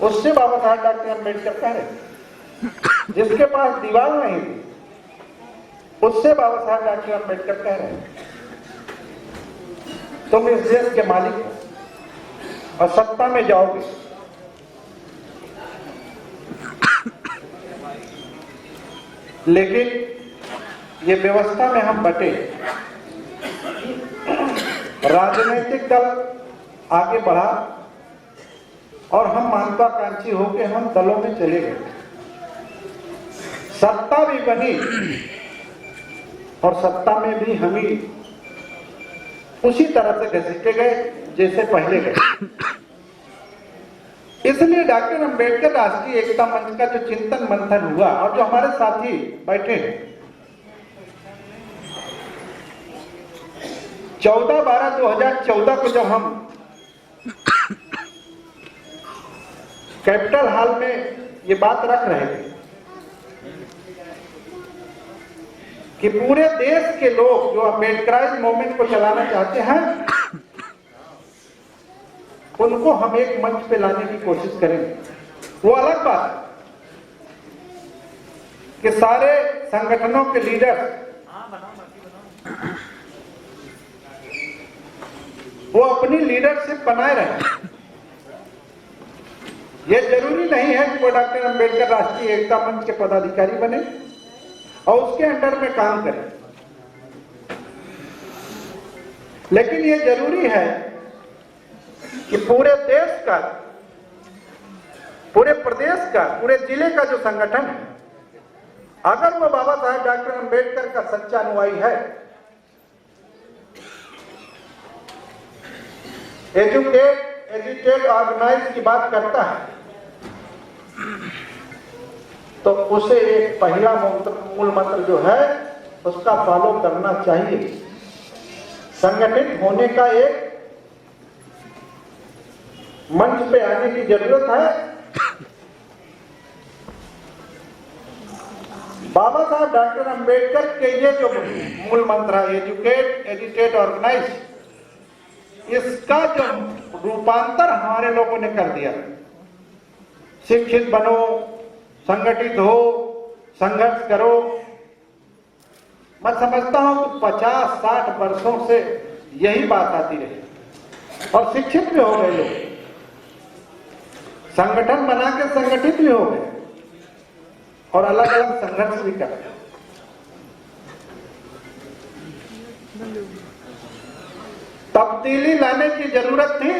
उससे बाबा साहब डॉक्टर अम्बेडकर कह रहे, जिसके पास दीवार नहीं थी उससे बाबा साहब डॉक्टर अम्बेडकर कह रहे हैं तुम इस देश के मालिक हो और सत्ता में जाओगे। लेकिन ये व्यवस्था में हम बटे, राजनीतिक दल आगे बढ़ा और हम महत्वाकांक्षी होकर हम दलों में चले गए, सत्ता भी बनी और सत्ता में भी हम ही उसी तरह से घसीटे गए जैसे पहले गए। इसलिए डॉक्टर अम्बेडकर राष्ट्रीय एकता मंच का जो चिंतन मंथन हुआ और जो हमारे साथी बैठे हैं, 14/12/2014 को जब हम कैपिटल हॉल में ये बात रख रहे थे कि पूरे देश के लोग जो अम्बेडकराइज मूवमेंट को चलाना चाहते हैं उनको हम एक मंच पे लाने की कोशिश करेंगे। वो अलग बात है कि सारे संगठनों के लीडर वो अपनी लीडरशिप बनाए रहे। ये जरूरी नहीं है कि वो डॉक्टर अम्बेडकर राष्ट्रीय एकता मंच के पदाधिकारी बने और उसके अंडर में काम करें, लेकिन ये जरूरी है कि पूरे देश का, पूरे प्रदेश का, पूरे जिले का जो संगठन है, अगर वो बाबा साहब डॉक्टर अम्बेडकर का सच्चा अनुयायी है, एजुकेट, एजुकेट, ऑर्गेनाइज की बात करता है, तो उसे एक पहला मूल मंत्र जो है उसका फॉलो करना चाहिए। संगठित होने का एक मंच पे आने की जरूरत है। बाबा साहब डॉक्टर अम्बेडकर के ये जो मूल मंत्र है, एजुकेट, एजुकेट, ऑर्गेनाइज, इसका जो रूपांतर हमारे लोगों ने कर दिया। शिक्षित बनो, संगठित हो, संघर्ष करो। मैं समझता हूं कि 50-60 वर्षों से यही बात आती रही और शिक्षित भी हो गए लोग, संगठन बना के संगठित भी हो गए और अलग अलग संघर्ष भी कर रहे। तब्दीली लाने की जरूरत थी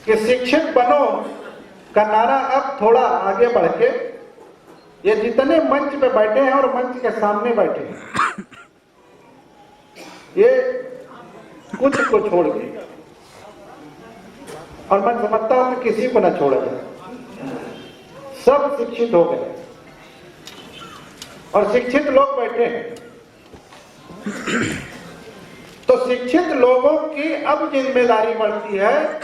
कि शिक्षित बनो का नारा अब थोड़ा आगे बढ़ के ये जितने मंच पे बैठे हैं और मंच के सामने बैठे हैं, ये कुछ को छोड़ के, और मैं समझता हूं कि किसी को ना छोड़ा जाए, सब शिक्षित हो गए और शिक्षित लोग बैठे हैं। तो शिक्षित लोगों की अब जिम्मेदारी बढ़ती है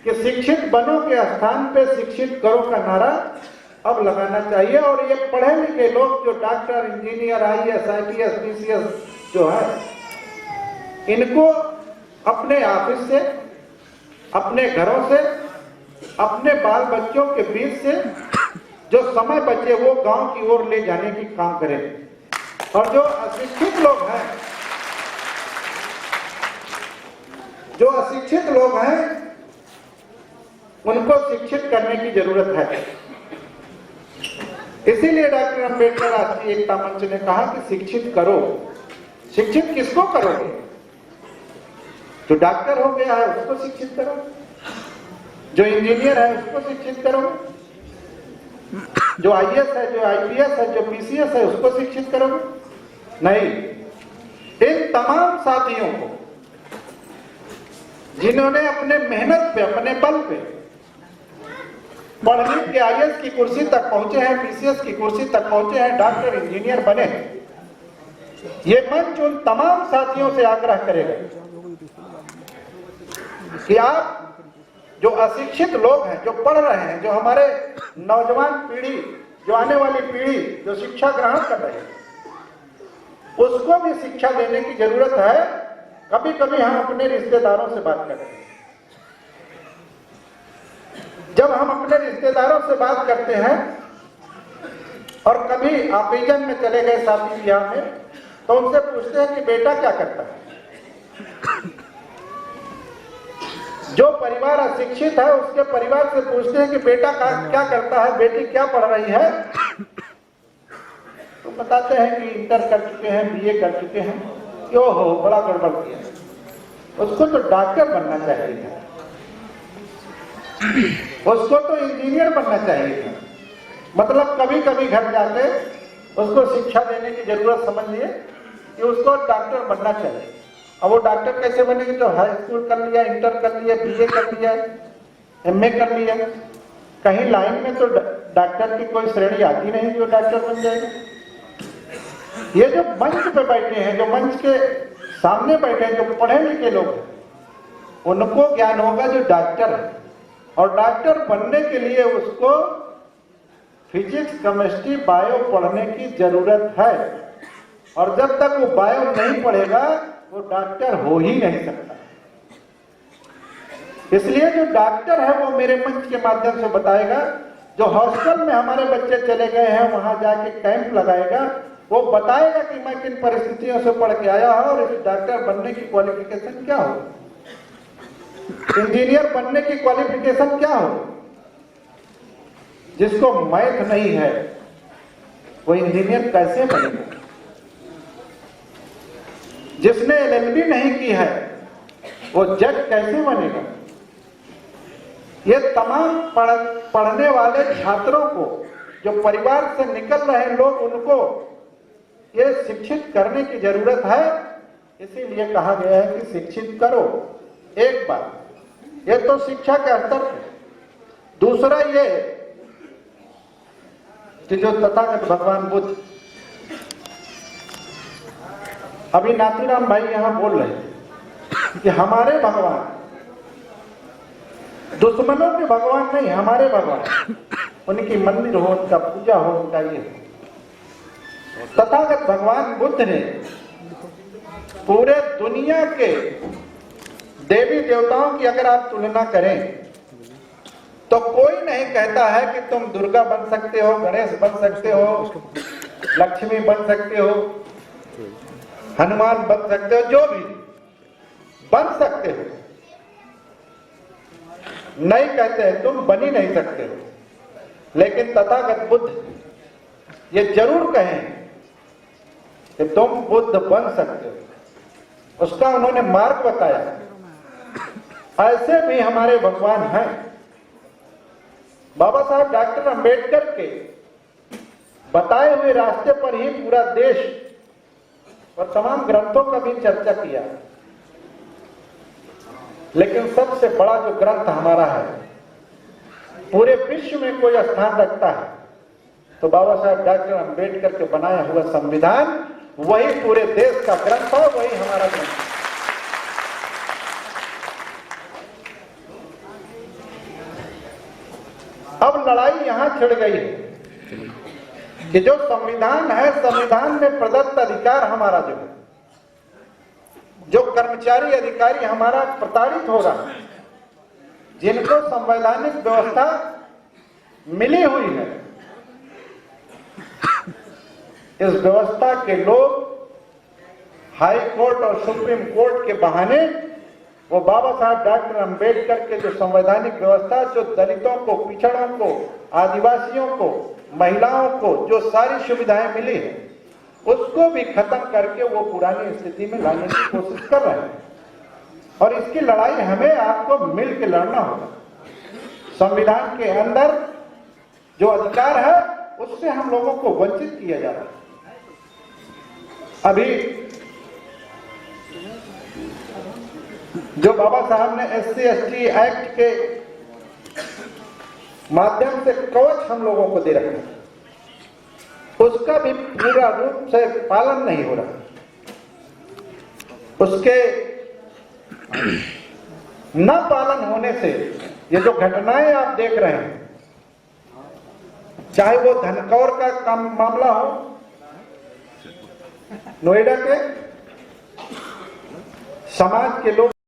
कि शिक्षित बनो के स्थान पे शिक्षित करो का नारा अब लगाना चाहिए। और ये पढ़े लिखे लोग जो doctor, engineer, IAS, IPS, PCS जो है, इनको अपने ऑफिस से, अपने घरों से, अपने बाल बच्चों के बीच से जो समय बचे वो गांव की ओर ले जाने की काम करें। और जो अशिक्षित लोग हैं, जो अशिक्षित लोग हैं, उनको शिक्षित करने की जरूरत है। इसीलिए डॉक्टर अम्बेडकर राष्ट्रीय एकता मंच ने कहा कि शिक्षित करो। शिक्षित किसको करोगे? जो डॉक्टर हो गया है उसको शिक्षित करो, जो इंजीनियर है उसको शिक्षित करो, जो IAS है, जो IPS है, जो PCS है उसको शिक्षित करो। नहीं, इन तमाम साथियों को जिन्होंने अपने मेहनत पे, अपने बल पे पढ़ लिख के IAS की कुर्सी तक पहुंचे हैं, PCS की कुर्सी तक पहुंचे हैं, डॉक्टर, इंजीनियर बने हैं, ये मंच उन तमाम साथियों से आग्रह करेगा कि आप जो अशिक्षित लोग हैं, जो पढ़ रहे हैं, जो हमारे नौजवान पीढ़ी, जो आने वाली पीढ़ी जो शिक्षा ग्रहण कर रही है, उसको भी शिक्षा देने की जरूरत है कभी कभी हम अपने रिश्तेदारों से बात करते हैं। जब हम अपने रिश्तेदारों से बात करते हैं और कभी ऑकेजन में चले गए शादी ब्याह में, तो उनसे पूछते हैं कि बेटा क्या करता है। जो परिवार अशिक्षित है उसके परिवार से पूछते हैं कि बेटा क्या करता है, बेटी क्या पढ़ रही है, तो बताते हैं कि इंटर कर चुके हैं, बीए कर चुके हैं। क्यों हो, बड़ा गड़बड़ किया, उसको तो डॉक्टर बनना चाहिए था, उसको तो इंजीनियर बनना चाहिए था। मतलब कभी कभी घर जाके उसको शिक्षा देने की जरूरत समझिए कि उसको डॉक्टर बनना चाहिए। अब वो डॉक्टर कैसे बनेगी? जो हाई स्कूल कर लिया, इंटर कर लिया, बीए कर लिया, एमए कर लिया। कहीं लाइन में तो डॉक्टर की कोई श्रेणी आती नहीं जो डॉक्टर बन जाएगा। ये जो मंच पे बैठे हैं, जो मंच के सामने बैठे हैं, जो पढ़े लिखे लोग हैं, उनको ज्ञान होगा जो डॉक्टर है। और डॉक्टर बनने के लिए उसको फिजिक्स, केमिस्ट्री, बायो पढ़ने की जरूरत है। और जब तक वो बायो नहीं पढ़ेगा वो डॉक्टर हो ही नहीं सकता। इसलिए जो डॉक्टर है वो मेरे मंच के माध्यम से बताएगा। जो हॉस्टल में हमारे बच्चे चले गए हैं वहां जाके कैंप लगाएगा, वो बताएगा कि मैं किन परिस्थितियों से पढ़ के आया हूं और इस डॉक्टर बनने की क्वालिफिकेशन क्या हो, इंजीनियर बनने की क्वालिफिकेशन क्या हो। जिसको मैथ नहीं है वो इंजीनियर कैसे बनेगा? जिसने एलएलबी नहीं की है वो जज कैसे बनेगा? ये तमाम पढ़ने वाले छात्रों को, जो परिवार से निकल रहे लोग, उनको ये शिक्षित करने की जरूरत है। इसीलिए कहा गया है कि शिक्षित करो। एक बात ये तो शिक्षा के स्तर पे। दूसरा ये कि जो तथागत भगवान बुद्ध, अभी नाथूराम भाई यहां बोल रहे हैं कि हमारे भगवान, दुश्मनों के भगवान नहीं, हमारे भगवान, उनकी मंदिर हो, उनका पूजा हो, उनका ये हो। तथागत भगवान बुद्ध ने पूरे दुनिया के देवी देवताओं की अगर आप तुलना करें तो कोई नहीं कहता है कि तुम दुर्गा बन सकते हो, गणेश बन सकते हो, लक्ष्मी बन सकते हो, हनुमान बन सकते हो, जो भी बन सकते हो, नहीं कहते हैं, तुम बन ही नहीं सकते हो। लेकिन तथागत बुद्ध ये जरूर कहें कि तुम बुद्ध बन सकते हो। उसका उन्होंने मार्ग बताया। ऐसे भी हमारे भगवान हैं। बाबा साहब डॉक्टर अंबेडकर के बताए हुए रास्ते पर ही पूरा देश और तमाम ग्रंथों का भी चर्चा किया। लेकिन सबसे बड़ा जो ग्रंथ हमारा है, पूरे विश्व में कोई स्थान रखता है, तो बाबा साहब डॉक्टर अंबेडकर के बनाया हुआ संविधान वही पूरे देश का ग्रंथ है, वही हमारा ग्रंथ है। अब लड़ाई यहां छिड़ गई है कि जो संविधान है, संविधान में प्रदत्त अधिकार हमारा जो है, जो कर्मचारी अधिकारी हमारा प्रताड़ित हो रहा है, जिनको संवैधानिक व्यवस्था मिली हुई है, इस व्यवस्था के लोग हाई कोर्ट और सुप्रीम कोर्ट के बहाने वो बाबा साहब डॉक्टर अंबेडकर के जो संवैधानिक व्यवस्था, जो दलितों को, पिछड़ों को, आदिवासियों को, महिलाओं को जो सारी सुविधाएं मिली है, उसको भी खत्म करके वो पुरानी स्थिति में लाने की कोशिश कर रहे हैं। और इसकी लड़ाई हमें आपको मिल के लड़ना होगा। संविधान के अंदर जो अधिकार है उससे हम लोगों को वंचित किया जा रहा है। अभी जो बाबा साहब ने SC/ST एक्ट के माध्यम से कवच हम लोगों को दे रखा है, उसका भी पूरा रूप से पालन नहीं हो रहा। उसके न पालन होने से ये जो घटनाएं आप देख रहे हैं, चाहे वो धनकौर का मामला हो, नोएडा के समाज के लोग